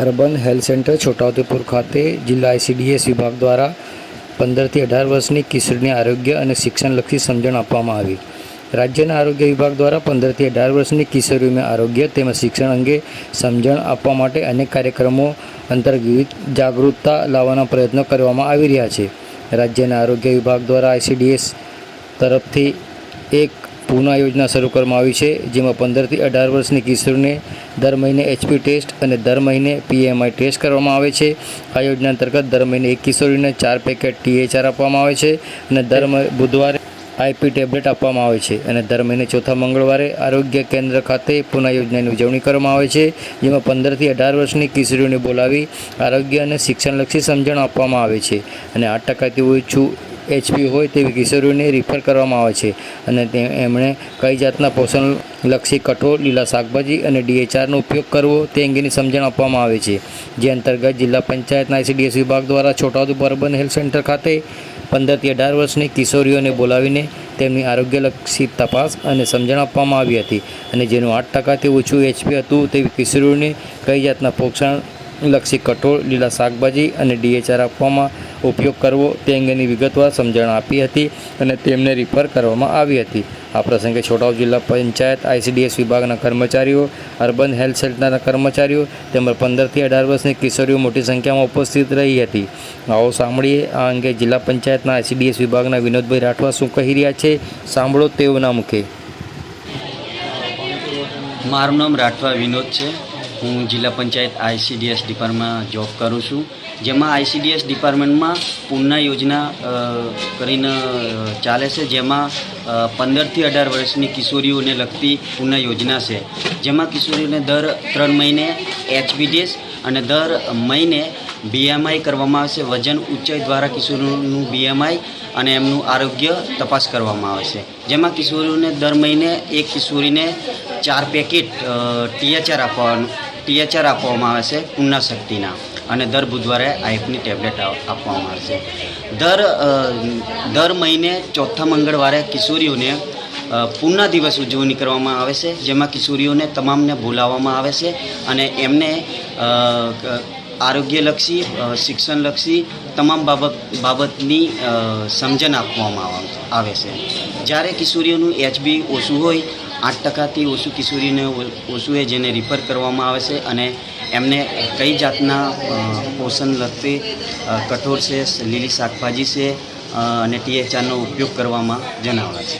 Urban health centre Chhota Udepur ખાતે જિલ્લા ICDS વિભાગ દ્વારા 15 થી 18 વર્ષની કિશોરીને આરોગ્ય અને શિક્ષણલક્ષી સમજણ આપવામાં આવી। રાજ્યના આરોગ્ય વિભાગ દ્વારા 15 થી 18 વર્ષની કિશોરીઓમાં આરોગ્ય તેમજ શિક્ષણ અંગે સમજણ આપવા માટે અનેક કાર્યક્રમો અંતર્ગત વિવિધ જાગૃતતા લાવવાના પ્રયત્નો કરવામાં આવી રહ્યા છે। રાજ્યના આરોગ્ય વિભાગ દ્વારા આઈસીડીએસ તરફથી એક પૂના યોजना શરૂ કરવામાં આવી છે, જેમાં 15 થી 18 વર્ષની કિશોરીને દર મહિને એચપી ટેસ્ટ અને દર મહિને પીએમઆઈ ટેસ્ટ કરવામાં આવે છે। આ યોજના અંતર્ગત દર મહિને એક કિશોરીને 4 પેકેટ ટીએચઆર આપવામાં આવે છે અને દર બુધવારે આઈપી ટેબ્લેટ આપવામાં આવે છે અને દર મહિને ચોથા મંગળવારે આરોગ્ય કેન્દ્ર ખાતે પૂના યોજનાની ઉજવણી કરવામાં આવે છે, જેમાં 15 થી 18 વર્ષની કિશોરીઓને બોલાવી આરોગ્ય અને શિક્ષણલક્ષી સમજણ આપવામાં આવે છે અને 8%થી ઓછું એચપી હોય તેવી કિશોરીઓને રિફર કરવામાં આવે છે અને એમણે કઈ જાતના પોષણલક્ષી કઠોળ, લીલા શાકભાજી અને ડીએચઆરનો ઉપયોગ કરવો તે અંગેની સમજણ આપવામાં આવે છે। જે અંતર્ગત જિલ્લા પંચાયતના આઈસીડીએસ વિભાગ દ્વારા છોટાઉદેપુર અર્બન હેલ્થ સેન્ટર ખાતે 15 થી 18 વર્ષની કિશોરીઓને બોલાવીને તેમની આરોગ્યલક્ષી તપાસ અને સમજણ આપવામાં આવી હતી અને જેનું 8%થી ઓછું એચપી હતું તેવી કિશોરીઓને કઈ જાતના પોષણલક્ષી કઠોળ, લીલા શાકભાજી અને ડીએચઆર આપવામાં ઉપયોગ કરવો તે અંગેની વિગતવાર સમજણ આપી હતી અને તેમને રિફર કરવામાં આવી હતી। આ પ્રસંગે છોટાઉદેપુર જિલ્લા પંચાયત આઈસીડીએસ વિભાગના કર્મચારીઓ, અર્બન હેલ્થ સેન્ટરના કર્મચારીઓ તેમજ 15 થી 18 વર્ષની કિશોરીઓ મોટી સંખ્યામાં ઉપસ્થિત રહી હતી। આવો સાંભળીએ આ અંગે જિલ્લા પંચાયતના આઈસીડીએસ વિભાગના વિનોદભાઈ રાઠવા શું કહી રહ્યા છે, સાંભળો તેઓના મુખે। મારું નામ રાઠવા વિનોદ છે। હું જિલ્લા પંચાયત આઈસીડીએસ ડિપાર્ટમેન્ટમાં જોબ કરું છું, જેમાં આઈસીડીએસ ડિપાર્ટમેન્ટમાં પૂર્ણ યોજના કરીને ચાલે છે, જેમાં 15 થી 18 વર્ષની કિશોરીઓને લગતી પૂર્ણ યોજના છે, જેમાં કિશોરીઓને દર 3 મહિને એચપી ટેસ્ટ અને દર મહિને બીએમઆઈ કરવામાં આવે છે। વજન ઊંચાઈ દ્વારા કિશોરીઓનું બીએમઆઈ અને એમનું આરોગ્ય તપાસ કરવામાં આવે છે, જેમાં કિશોરીઓને દર મહિને એક કિશોરીને 4 પેકેટ ટીએચઆર આપવામાં આવે છે પૂર્ણ શક્તિના અને દર બુધવારે આઈપની ટેબ્લેટ આપવામાં આવે છે। દર મહિને ચોથા મંગળવારે કિશોરીઓને પૂર્ણ દિવસ ઉજવણી કરવામાં આવે છે, જેમાં કિશોરીઓને તમામને બોલાવવામાં આવે છે અને એમને આરોગ્યલક્ષી, શિક્ષણલક્ષી તમામ બાબતની સમજણ આપવામાં આવે છે। જ્યારે કિશોરીઓનું એચબી ઓછું હોય, 8%થી ઓછું કિશોરીને ઓછું હોય, જેને રિફર કરવામાં આવે છે અને એમને કઈ જાતના પોષણ લગતી કઠોળ છે, લીલી શાકભાજી છે અને ટીએચઆરનો ઉપયોગ કરવામાં જણાવે છે।